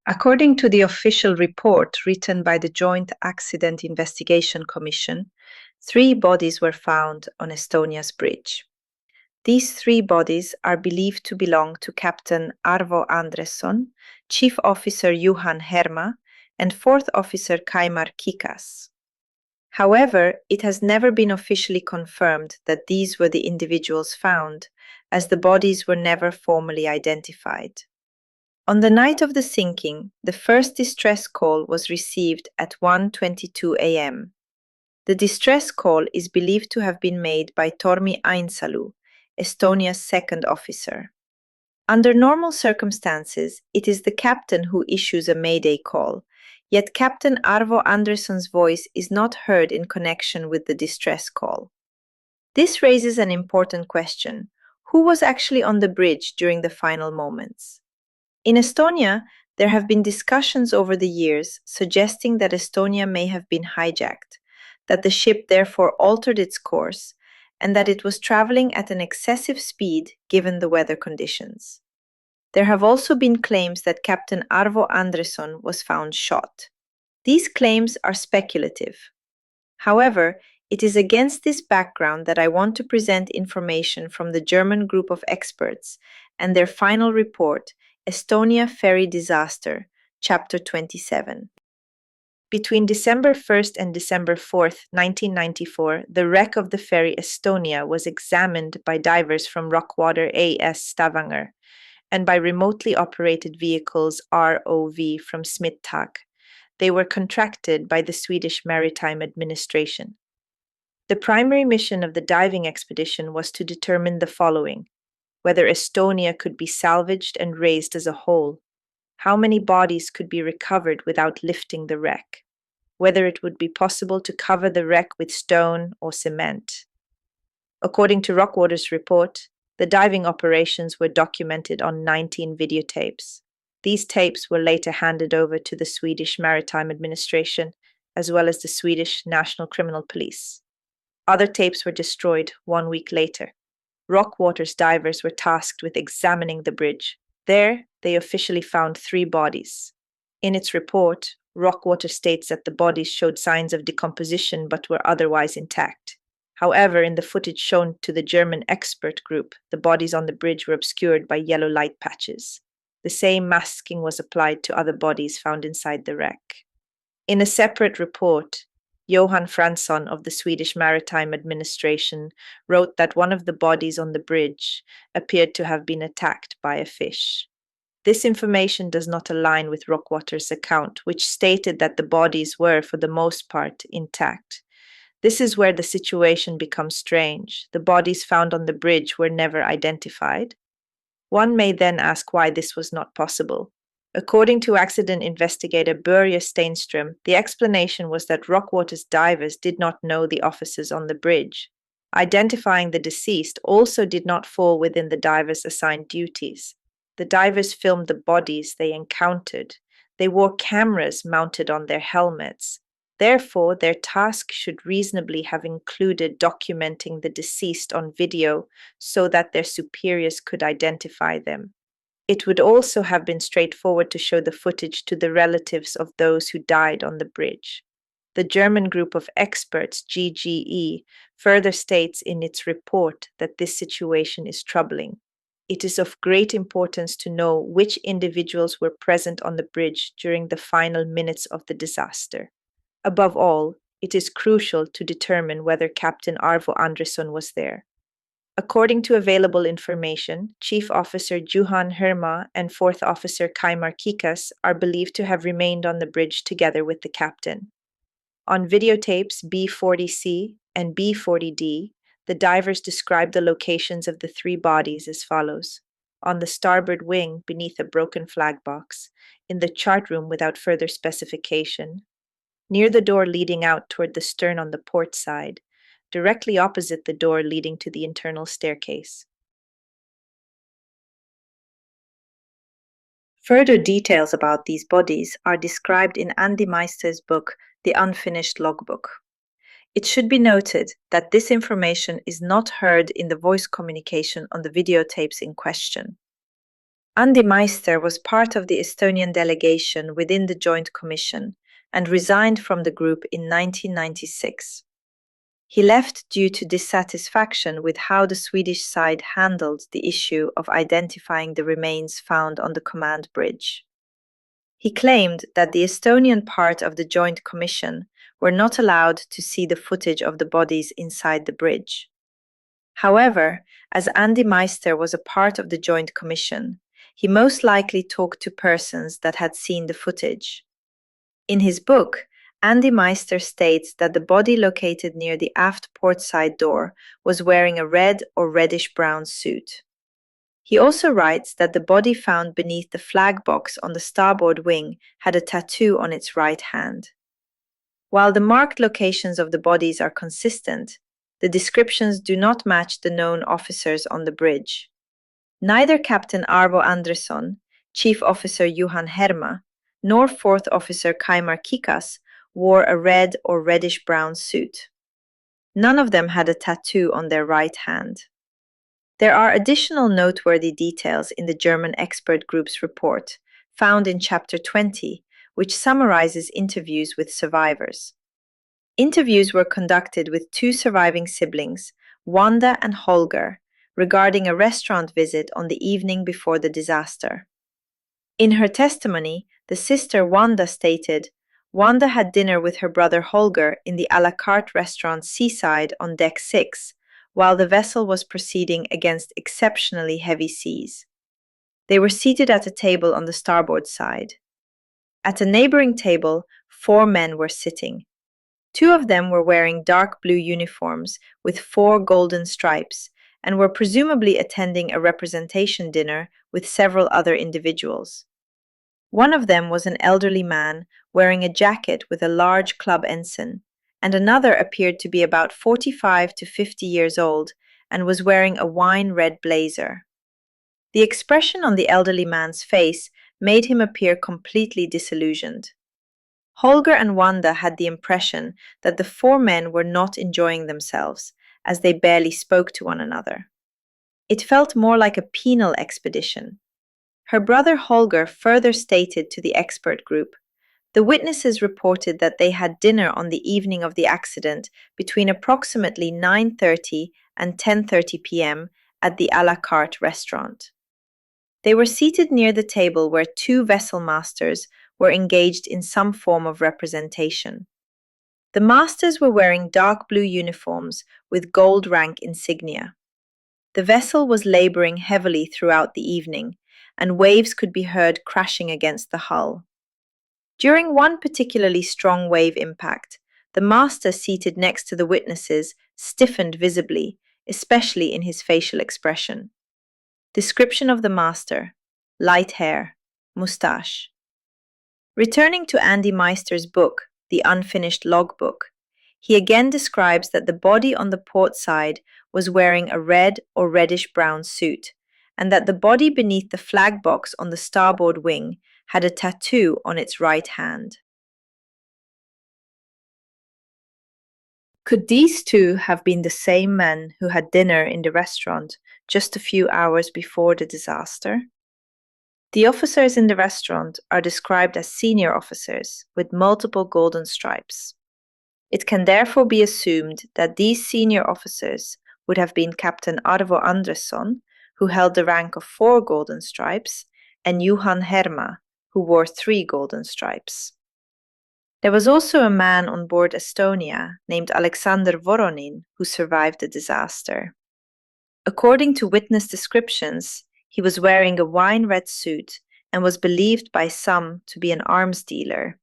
According to the official report written by the Joint Accident Investigation Commission, 3 bodies were found on Estonia's bridge. These 3 bodies are believed to belong to Captain Arvo Andresson, Chief Officer Juhan Herma, and Fourth Officer Kaimar Kikas. However, it has never been officially confirmed that these were the individuals found, as the bodies were never formally identified. On the night of the sinking, the first distress call was received at 1:22 a.m. The distress call is believed to have been made by Tormi Ainsalu, Estonia's second officer. Under normal circumstances, it is the captain who issues a mayday call, yet Captain Arvo Andresson's voice is not heard in connection with the distress call. This raises an important question: who was actually on the bridge during the final moments? In Estonia, there have been discussions over the years suggesting that Estonia may have been hijacked, that the ship therefore altered its course, and that it was traveling at an excessive speed given the weather conditions. There have also been claims that Captain Arvo Andresson was found shot. These claims are speculative. However, it is against this background that I want to present information from the German group of experts and their final report, Estonia Ferry Disaster, Chapter 27. Between December 1st and December 4th, 1994, the wreck of the ferry Estonia was examined by divers from Rockwater AS Stavanger and by remotely operated vehicles ROV from Smittag. They were contracted by the Swedish Maritime Administration. The primary mission of the diving expedition was to determine the following: whether Estonia could be salvaged and raised as a whole, how many bodies could be recovered without lifting the wreck, whether it would be possible to cover the wreck with stone or cement. According to Rockwater's report, the diving operations were documented on 19 videotapes. These tapes were later handed over to the Swedish Maritime Administration, as well as the Swedish National Criminal Police. Other tapes were destroyed 1 week later. Rockwater's divers were tasked with examining the bridge. There, they officially found 3 bodies. In its report, Rockwater states that the bodies showed signs of decomposition but were otherwise intact. However, in the footage shown to the German expert group, the bodies on the bridge were obscured by yellow light patches. The same masking was applied to other bodies found inside the wreck. In a separate report, Johan Fransson of the Swedish Maritime Administration wrote that one of the bodies on the bridge appeared to have been attacked by a fish. This information does not align with Rockwater's account, which stated that the bodies were, for the most part, intact. This is where the situation becomes strange. The bodies found on the bridge were never identified. One may then ask why this was not possible. According to accident investigator Börje Steinström, the explanation was that Rockwater's divers did not know the officers on the bridge. Identifying the deceased also did not fall within the divers' assigned duties. The divers filmed the bodies they encountered. They wore cameras mounted on their helmets. Therefore, their task should reasonably have included documenting the deceased on video so that their superiors could identify them. It would also have been straightforward to show the footage to the relatives of those who died on the bridge. The German group of experts, GGE, further states in its report that this situation is troubling. It is of great importance to know which individuals were present on the bridge during the final minutes of the disaster. Above all, it is crucial to determine whether Captain Arvo Andresson was there. According to available information, Chief Officer Juhan Herma and Fourth Officer Kaimar Kikas are believed to have remained on the bridge together with the captain. On videotapes B40C and B40D, the divers describe the locations of the 3 bodies as follows: on the starboard wing beneath a broken flag box, in the chart room without further specification, near the door leading out toward the stern on the port side, directly opposite the door leading to the internal staircase. Further details about these bodies are described in Andi Meister's book, The Unfinished Logbook. It should be noted that this information is not heard in the voice communication on the videotapes in question. Andi Meister was part of the Estonian delegation within the Joint Commission and resigned from the group in 1996. He left due to dissatisfaction with how the Swedish side handled the issue of identifying the remains found on the command bridge. He claimed that the Estonian part of the Joint Commission were not allowed to see the footage of the bodies inside the bridge. However, as Andi Meister was a part of the Joint Commission, he most likely talked to persons that had seen the footage. In his book, Andi Meister states that the body located near the aft port side door was wearing a red or reddish-brown suit. He also writes that the body found beneath the flag box on the starboard wing had a tattoo on its right hand. While the marked locations of the bodies are consistent, the descriptions do not match the known officers on the bridge. Neither Captain Arvo Andresson, Chief Officer Juhan Herma, nor Fourth Officer Kaimar Kikas wore a red or reddish-brown suit. None of them had a tattoo on their right hand. There are additional noteworthy details in the German expert group's report, found in Chapter 20, which summarizes interviews with survivors. Interviews were conducted with two surviving siblings, Wanda and Holger, regarding a restaurant visit on the evening before the disaster. In her testimony, the sister Wanda stated, Wanda had dinner with her brother Holger in the a la carte restaurant Seaside on deck 6, while the vessel was proceeding against exceptionally heavy seas. They were seated at a table on the starboard side. At a neighboring table, 4 men were sitting. 2 of them were wearing dark blue uniforms with 4 golden stripes and were presumably attending a representation dinner with several other individuals. One of them was an elderly man wearing a jacket with a large club ensign, and another appeared to be about 45 to 50 years old and was wearing a wine red blazer. The expression on the elderly man's face made him appear completely disillusioned. Holger and Wanda had the impression that the 4 men were not enjoying themselves, as they barely spoke to one another. It felt more like a penal expedition. Her brother Holger further stated to the expert group, the witnesses reported that they had dinner on the evening of the accident between approximately 9:30 and 10:30 p.m. at the a la carte restaurant. They were seated near the table where 2 vessel masters were engaged in some form of representation. The masters were wearing dark blue uniforms with gold rank insignia. The vessel was laboring heavily throughout the evening, and waves could be heard crashing against the hull. During one particularly strong wave impact, the master seated next to the witnesses stiffened visibly, especially in his facial expression. Description of the master: light hair, moustache. Returning to Andi Meister's book, The Unfinished Logbook, he again describes that the body on the port side was wearing a red or reddish-brown suit, and that the body beneath the flag box on the starboard wing had a tattoo on its right hand. Could these 2 have been the same men who had dinner in the restaurant just a few hours before the disaster? The officers in the restaurant are described as senior officers with multiple golden stripes. It can therefore be assumed that these senior officers would have been Captain Arvo Andresson, who held the rank of 4 golden stripes, and Juhan Herma, who wore 3 golden stripes. There was also a man on board Estonia named Alexander Voronin who survived the disaster. According to witness descriptions, he was wearing a wine red suit and was believed by some to be an arms dealer.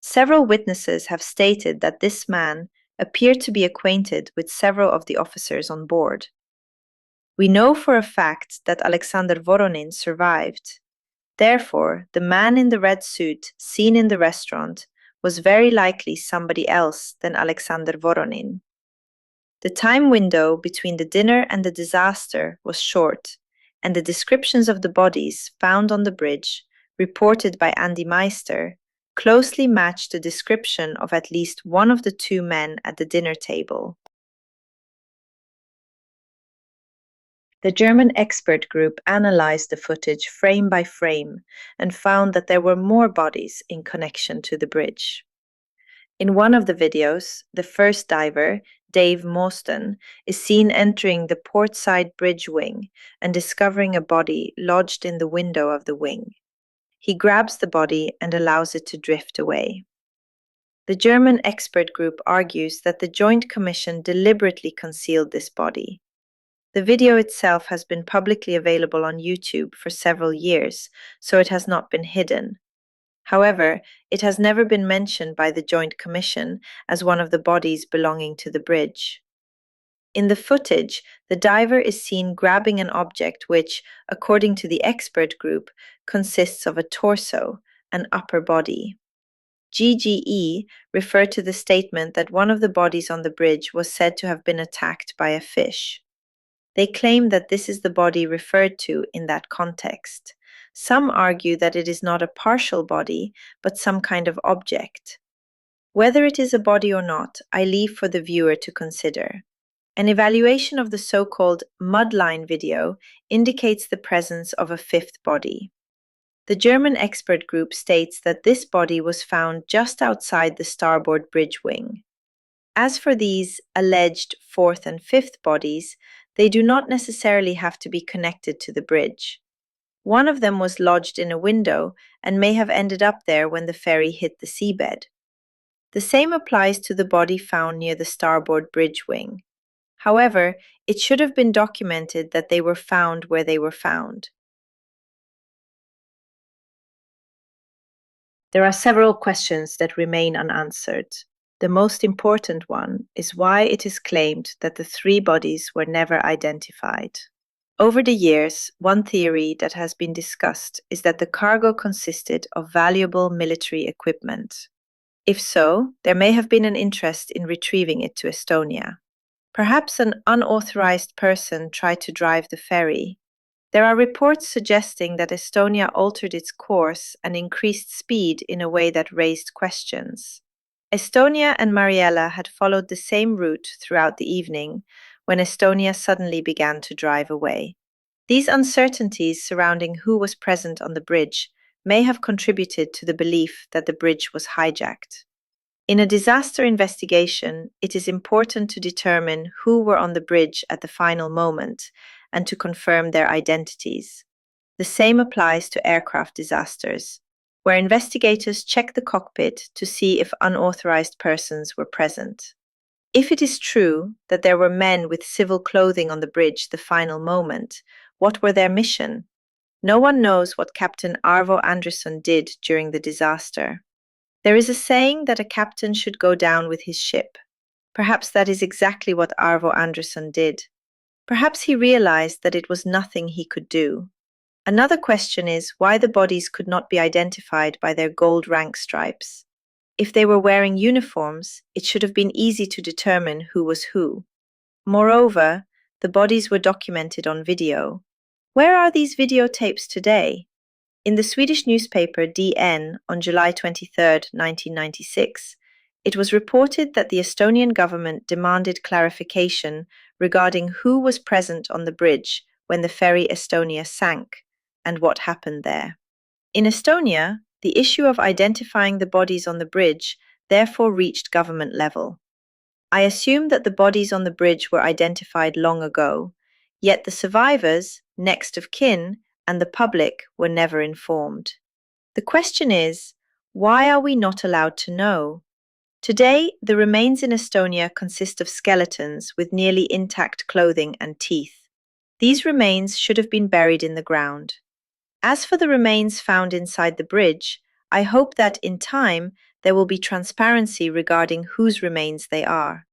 Several witnesses have stated that this man appeared to be acquainted with several of the officers on board. We know for a fact that Alexander Voronin survived. Therefore, the man in the red suit seen in the restaurant was very likely somebody else than Alexander Voronin. The time window between the dinner and the disaster was short, and the descriptions of the bodies found on the bridge, reported by Andi Meister, closely matched the description of at least one of the 2 men at the dinner table. The German expert group analyzed the footage frame by frame and found that there were more bodies in connection to the bridge. In one of the videos, the first diver, Dave Mawston, is seen entering the portside bridge wing and discovering a body lodged in the window of the wing. He grabs the body and allows it to drift away. The German expert group argues that the Joint Commission deliberately concealed this body. The video itself has been publicly available on YouTube for several years, so it has not been hidden. However, it has never been mentioned by the Joint Commission as one of the bodies belonging to the bridge. In the footage, the diver is seen grabbing an object which, according to the expert group, consists of a torso, an upper body. GGE referred to the statement that one of the bodies on the bridge was said to have been attacked by a fish. They claim that this is the body referred to in that context. Some argue that it is not a partial body, but some kind of object. Whether it is a body or not, I leave for the viewer to consider. An evaluation of the so-called mudline video indicates the presence of a fifth body. The German expert group states that this body was found just outside the starboard bridge wing. As for these alleged fourth and fifth bodies, they do not necessarily have to be connected to the bridge. One of them was lodged in a window and may have ended up there when the ferry hit the seabed. The same applies to the body found near the starboard bridge wing. However, it should have been documented that they were found where they were found. There are several questions that remain unanswered. The most important one is why it is claimed that the three bodies were never identified. Over the years, one theory that has been discussed is that the cargo consisted of valuable military equipment. If so, there may have been an interest in retrieving it to Estonia. Perhaps an unauthorized person tried to drive the ferry. There are reports suggesting that Estonia altered its course and increased speed in a way that raised questions. Estonia and Mariella had followed the same route throughout the evening when Estonia suddenly began to drive away. These uncertainties surrounding who was present on the bridge may have contributed to the belief that the bridge was hijacked. In a disaster investigation, it is important to determine who were on the bridge at the final moment and to confirm their identities. The same applies to aircraft disasters, where investigators check the cockpit to see if unauthorized persons were present. If it is true that there were men with civil clothing on the bridge the final moment, what were their mission? No one knows what Captain Arvo Andresson did during the disaster. There is a saying that a captain should go down with his ship. Perhaps that is exactly what Arvo Andresson did. Perhaps he realized that it was nothing he could do. Another question is why the bodies could not be identified by their gold rank stripes. If they were wearing uniforms, it should have been easy to determine who was who. Moreover, the bodies were documented on video. Where are these videotapes today? In the Swedish newspaper DN on July 23, 1996, it was reported that the Estonian government demanded clarification regarding who was present on the bridge when the ferry Estonia sank and what happened there. In Estonia, the issue of identifying the bodies on the bridge therefore reached government level. I assume that the bodies on the bridge were identified long ago, yet the survivors, next of kin, and the public were never informed. The question is, why are we not allowed to know? Today, the remains in Estonia consist of skeletons with nearly intact clothing and teeth. These remains should have been buried in the ground. As for the remains found inside the bridge, I hope that in time there will be transparency regarding whose remains they are.